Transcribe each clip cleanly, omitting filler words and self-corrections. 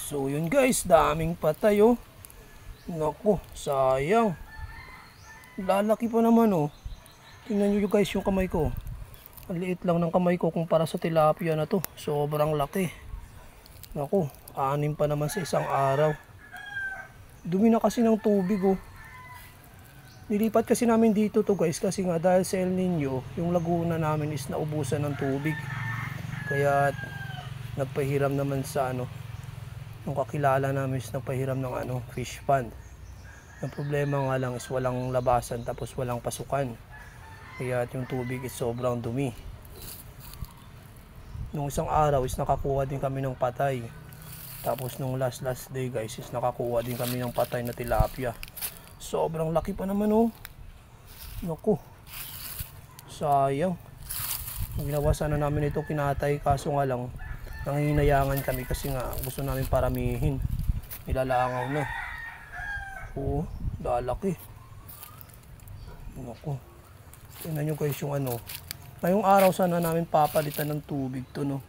So yun guys, daming patay oh. Naku, sayang. Lalaki pa naman oh. Tingnan nyo guys yung kamay ko. Ang liit lang ng kamay ko kumpara sa tilapia na to. Sobrang laki. Naku, 6 pa naman sa isang araw. Dumi na kasi ng tubig oh. Nilipat kasi namin dito to guys kasi nga dahil sa El Nino, yung laguna namin is naubusan ng tubig. Kaya nagpahiram naman sa nung kakilala namin is nagpahiram ng fish pond. Ang problema nga lang is walang labasan tapos walang pasukan. Kaya yung tubig is sobrang dumi. Nung isang araw is nakakuha din kami ng patay. Tapos nung last day guys is nakakuha din kami ng patay na tilapia. Sobrang laki pa naman oh. Naku, sayang. Ginawa sana namin ito kinatay kaso nga lang nangihinayangan kami kasi nga gusto namin paramihin. Nilalangaw na. Oo, lalaki. Naku, tingnan nyo guys yung ngayong araw sana namin papalitan ng tubig to no.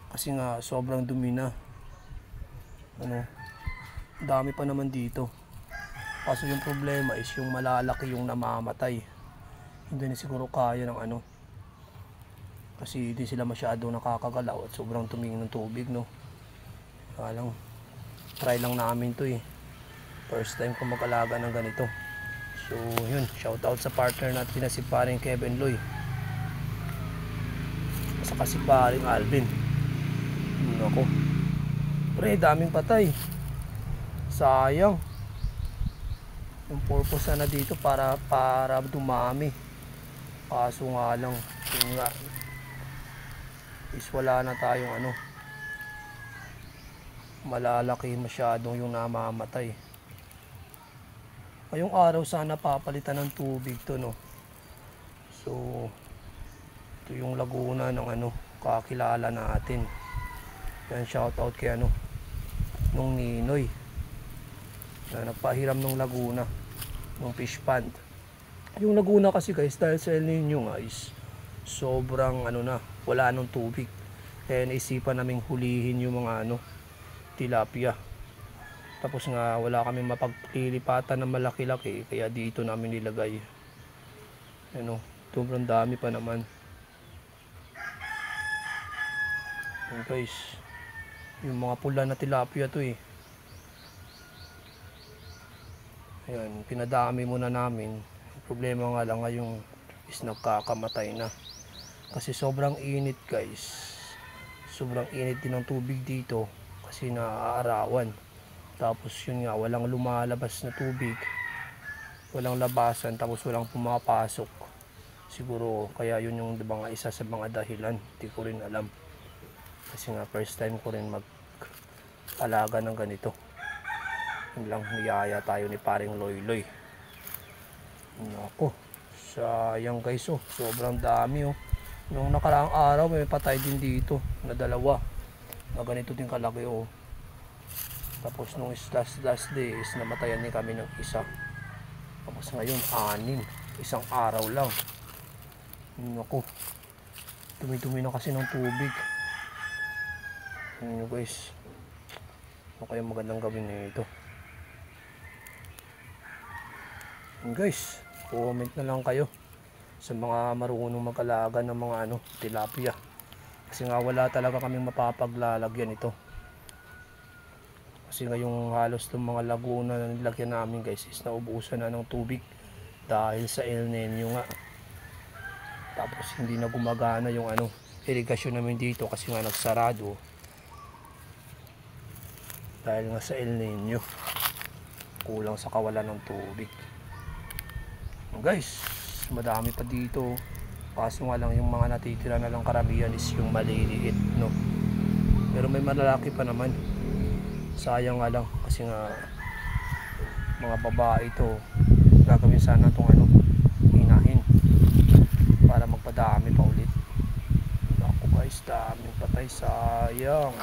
Kasi nga sobrang dumi na. Dami pa naman dito. Kaso yung problema is yung malalaki yung namamatay. Hindi na siguro kaya ng kasi hindi sila masyado nakakagalaw at sobrang tumingin ng tubig no. Kaya lang, try lang namin to eh. First time ko mag-alaga ng ganito. So yun, shout out sa partner natin na si paring Kevin Loy. Saka si paring Alvin. Ako. Pre, daming patay. Sayang. Yung purpose na dito para dumami. Kaso nga lang, yun nga, is wala na tayong malalaki masyadong yung namamatay. Ngayong araw sana papalitan ng tubig to no. So ito yung laguna ng kakilala natin. Yan, shout out kay nung Ninoy na nagpahiram ng laguna ng fish pond. Yung laguna kasi guys dahil sa El Nino nga is sobrang na wala nung tubig. Kaya naisipan naming hulihin yung mga tilapia. Tapos nga wala kaming mapaglilipatan ng malaki-laki kaya dito namin nilagay. Sobrang dami pa naman. Yan guys, yung mga pula na tilapia to eh. Ayan, pinadami muna namin. Ang problema nga lang ngayong is nagkakamatay na. Kasi sobrang init guys. Sobrang init din ng tubig dito kasi naaarawan. Tapos yun nga, walang lumalabas na tubig. Walang labasan tapos walang pumapasok. Siguro kaya yun yung isa sa mga dahilan. Hindi ko rin alam. Kasi nga first time ko rin mag-alaga ng ganito. Yun lang, niyaya tayo ni paring Loy. Naku, sayang guys oh. Sobrang dami oh. Nung nakaraang araw may patay din dito na 2 na ganito din kalaki oh. Tapos nung last day is namatayan din kami ng isa. Tapos ngayon 6, isang araw lang. Naku, dumi-dumi na kasi ng tubig. Ano guys, ano kayang magandang gawin nito? Guys, comment na lang kayo sa mga marunong mag-alaga ng mga tilapia. Kasi nga wala talaga kaming mapapaglalagyan ito. Kasi ngayong halos itong mga laguna na nilagyan namin guys is naubusan na ng tubig dahil sa El Nino nga. Tapos hindi na gumagana yung irigasyon namin dito kasi nga nagsarado dahil nga sa El Nino. Kulang sa kawalan ng tubig. Guys, madami pa dito. Kaso nga lang yung mga natitira na lang karamihan is yung maliliit no. Pero may malalaki pa naman. Sayang nga lang kasi nga mga babae ito. Gagawin sana itong hinahin para magpadami pa ulit. Ako guys, daming patay, sayang.